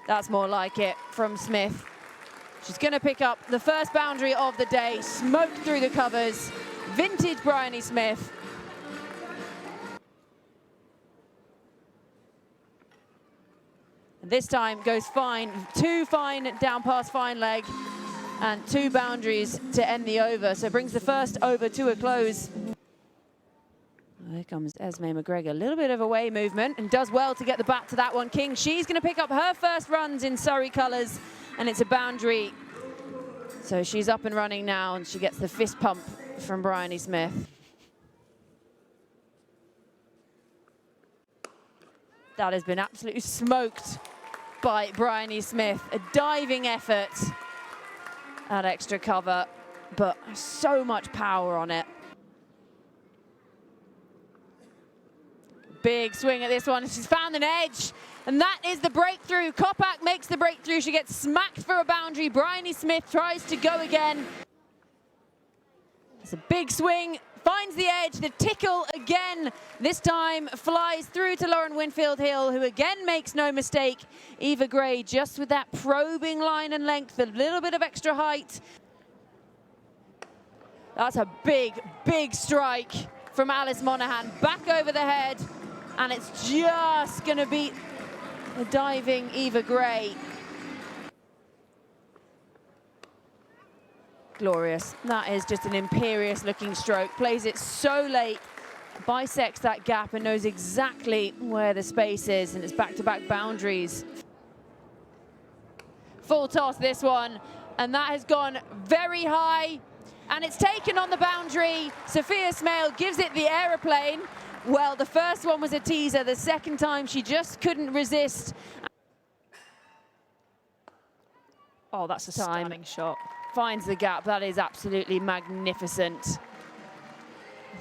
That's more like it from Smith. She's going to pick up the first boundary of the day, smoked through the covers. Vintage Bryony Smith. This time goes fine, 2 fine down past fine leg and 2 boundaries to end the over. So it brings the first over to a close. There comes Esme McGregor, a little bit of away movement and does well to get the bat to that one. King, she's going to pick up her first runs in Surrey colours and it's a boundary. So she's up and running now and she gets the fist pump from Bryony Smith. That has been absolutely smoked by Bryony Smith. A diving effort at extra cover, but so much power on it. Big swing at this one. She's found an edge, and that is the breakthrough. Kopak makes the breakthrough. She gets smacked for a boundary. Bryony Smith tries to go again. It's a big swing. Finds the edge, the tickle again, this time flies through to Lauren Winfield-Hill, who again makes no mistake. Eva Gray just with that probing line and length, a little bit of extra height. That's a big, big strike from Alice Monaghan, back over the head, and it's just gonna beat the diving Eva Gray. Glorious. That is just an imperious looking stroke. Plays it so late, bisects that gap and knows exactly where the space is, and it's back-to-back boundaries. Full toss this one, and that has gone very high, and it's taken on the boundary. Sophia Smale gives it the aeroplane. Well, the first one was a teaser. The second time she just couldn't resist. Oh, that's a stunning shot. Finds the gap. That is absolutely magnificent.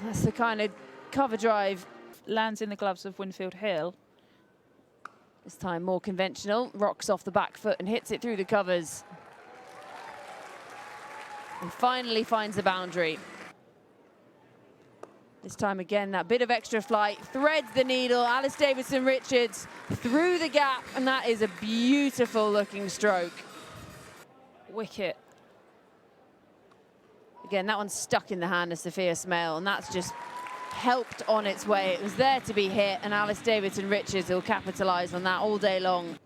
That's the kind of cover drive. Lands in the gloves of Winfield-Hill. This time more conventional. Rocks off the back foot and hits it through the covers. And finally finds the boundary. This time again, that bit of extra flight, threads the needle. Alice Davidson-Richards through the gap, and that is a beautiful looking stroke. Wicket. Again, that one's stuck in the hand of Sophia Smale, and that's just helped on its way. It was there to be hit, and Alice Davidson-Richards will capitalise on that all day long.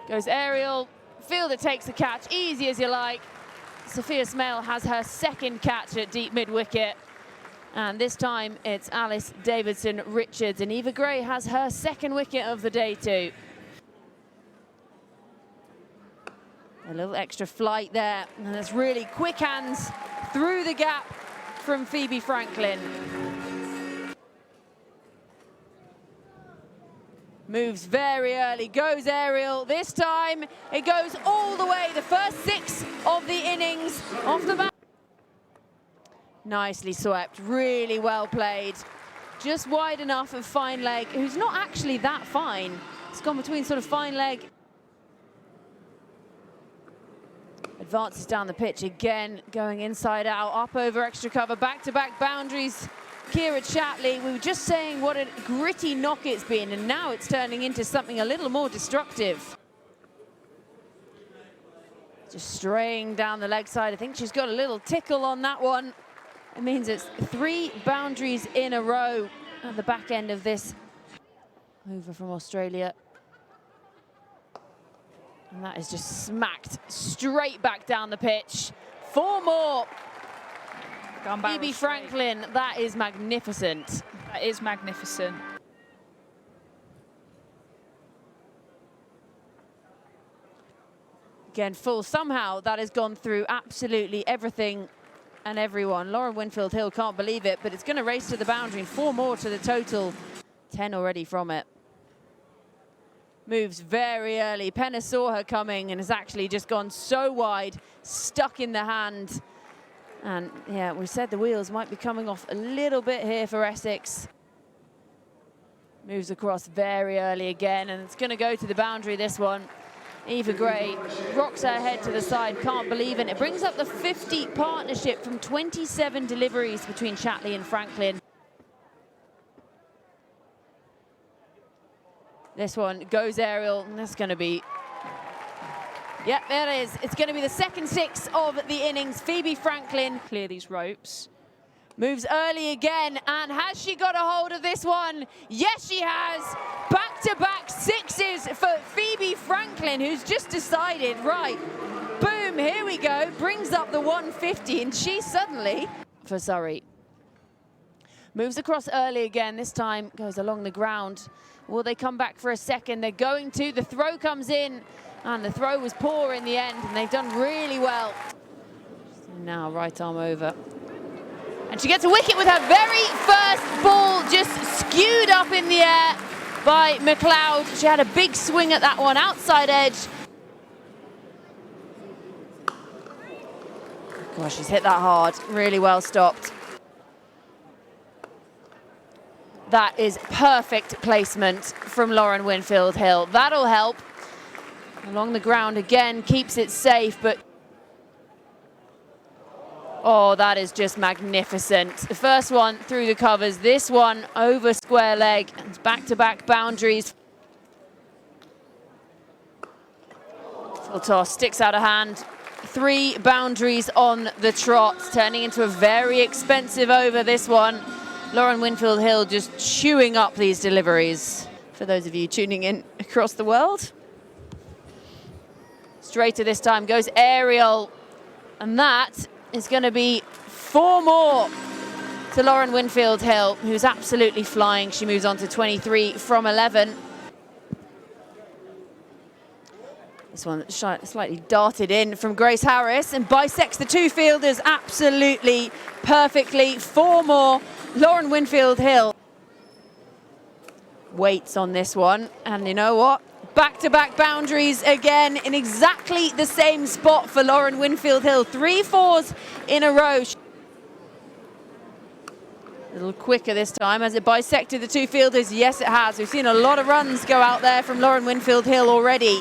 Goes aerial, fielder takes the catch, easy as you like. Sophia Smale has her second catch at deep mid-wicket, and this time it's Alice Davidson-Richards, and Eva Gray has her second wicket of the day too. A little extra flight there, and there's really quick hands through the gap from Phoebe Franklin. Moves very early, goes aerial. This time it goes all the way, the first 6 of the innings off the bat. Nicely swept, really well played. Just wide enough of fine leg, who's not actually that fine. It's gone between sort of fine leg. Advances down the pitch again, going inside out, up over extra cover, back-to-back boundaries. Kira Chatley, we were just saying what a gritty knock it's been, and now it's turning into something a little more destructive. Just straying down the leg side. I think she's got a little tickle on that one. It means it's 3 boundaries in a row at the back end of this over from Australia. And that is just smacked straight back down the pitch. 4 more. Phoebe Franklin, that is magnificent. That is magnificent. Again, full. Somehow that has gone through absolutely everything and everyone. Lauren Winfield-Hill can't believe it, but it's going to race to the boundary, and 4 more to the total. 10 already from it. Moves very early. Penna saw her coming and has actually just gone so wide, stuck in the hand. And yeah, we said the wheels might be coming off a little bit here for Essex. Moves across very early again, and it's going to go to the boundary, this one. Eva Gray rocks her head to the side, can't believe it. It brings up the 50 partnership from 27 deliveries between Chatley and Franklin. This one goes aerial, and that's going to be... Yep, there it is. It's going to be the second 6 of the innings. Phoebe Franklin Clear these ropes. moves early again, and has she got a hold of this one? Yes, she has. Back-to-back 6s for Phoebe Franklin, who's just decided, right, boom, here we go. Brings up the 150, and she suddenly, for Surrey, moves across early again. This time goes along the ground. Will they come back for a second? They're going to. The throw comes in, and the throw was poor in the end, and they've done really well. Now right arm over. And she gets a wicket with her very first ball, just skewed up in the air by McLeod. She had a big swing at that one, outside edge. Gosh, she's hit that hard. Really well stopped. That is perfect placement from Lauren Winfield-Hill. That'll help. Along the ground again, keeps it safe, but oh, that is just magnificent. The first one through the covers, this one over square leg, and back-to-back boundaries. Full toss, sticks out of hand. 3 boundaries on the trot, turning into a very expensive over, this one. Lauren Winfield-Hill just chewing up these deliveries. For those of you tuning in across the world. Straighter this time, goes aerial. And that is going to be 4 more to Lauren Winfield-Hill, who's absolutely flying. She moves on to 23 from 11. This one slightly darted in from Grace Harris and bisects the 2 fielders absolutely perfectly. 4 more. Lauren Winfield-Hill waits on this one, and you know what? Back-to-back boundaries again in exactly the same spot for Lauren Winfield-Hill. 3 4s in a row. A little quicker this time. Has it bisected the 2 fielders? Yes, it has. We've seen a lot of runs go out there from Lauren Winfield-Hill already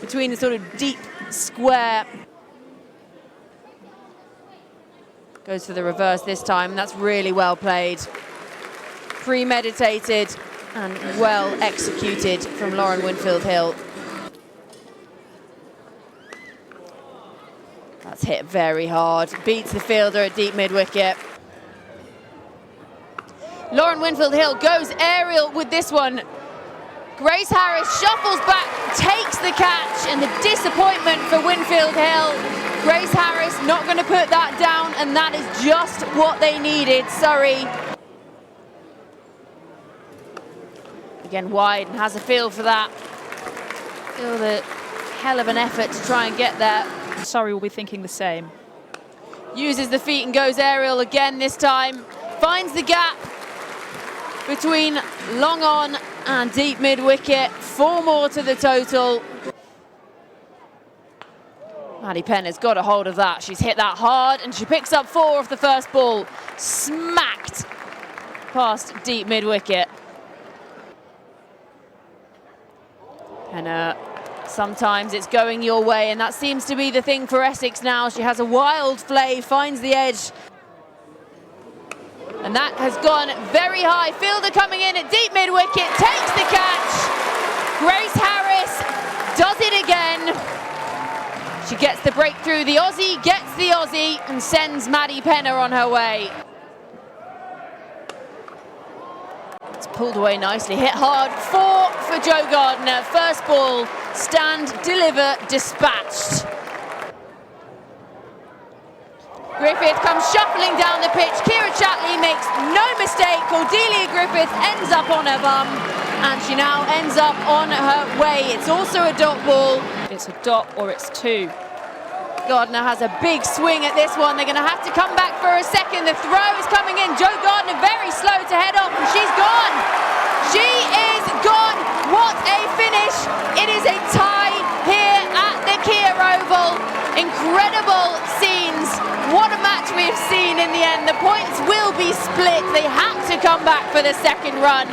between the sort of deep square. Goes for the reverse this time, and that's really well played. Premeditated and well executed from Lauren Winfield-Hill. That's hit very hard. Beats the fielder at deep mid-wicket. Lauren Winfield-Hill goes aerial with this one. Grace Harris shuffles back, takes the catch, and the disappointment for Winfield-Hill. Grace Harris not going to put that down, and that is just what they needed. Surrey. Again wide, and has a feel for that. Still the hell of an effort to try and get there. Surrey will be thinking the same. Uses the feet and goes aerial again this time. Finds the gap between long on and deep mid-wicket. 4 more to the total. Maddie Penner's got a hold of that. She's hit that hard, and she picks up 4 off the first ball. Smacked past deep mid-wicket. And sometimes it's going your way, and that seems to be the thing for Essex now. She has a wild flay, finds the edge. And that has gone very high. Fielder coming in at deep mid-wicket, takes the catch. Grace Harris does it again. She gets the breakthrough. The Aussie gets the Aussie and sends Maddie Penner on her way. It's pulled away nicely, hit hard. 4 for Jo Gardner. First ball, stand, deliver, dispatched. Griffith comes shuffling down the pitch. Kira Chatley makes no mistake. Cordelia Griffith ends up on her bum, and she now ends up on her way. It's also a dot ball. It's a dot or it's 2. Gardner has a big swing at this one. They're going to have to come back for a second. The throw is coming in. Jo Gardner very slow to head off, and she's gone. She is gone. What a finish. It is a tie here at the Kia Oval. Incredible scenes. What a match we've seen in the end. The points will be split. They had to come back for the second run.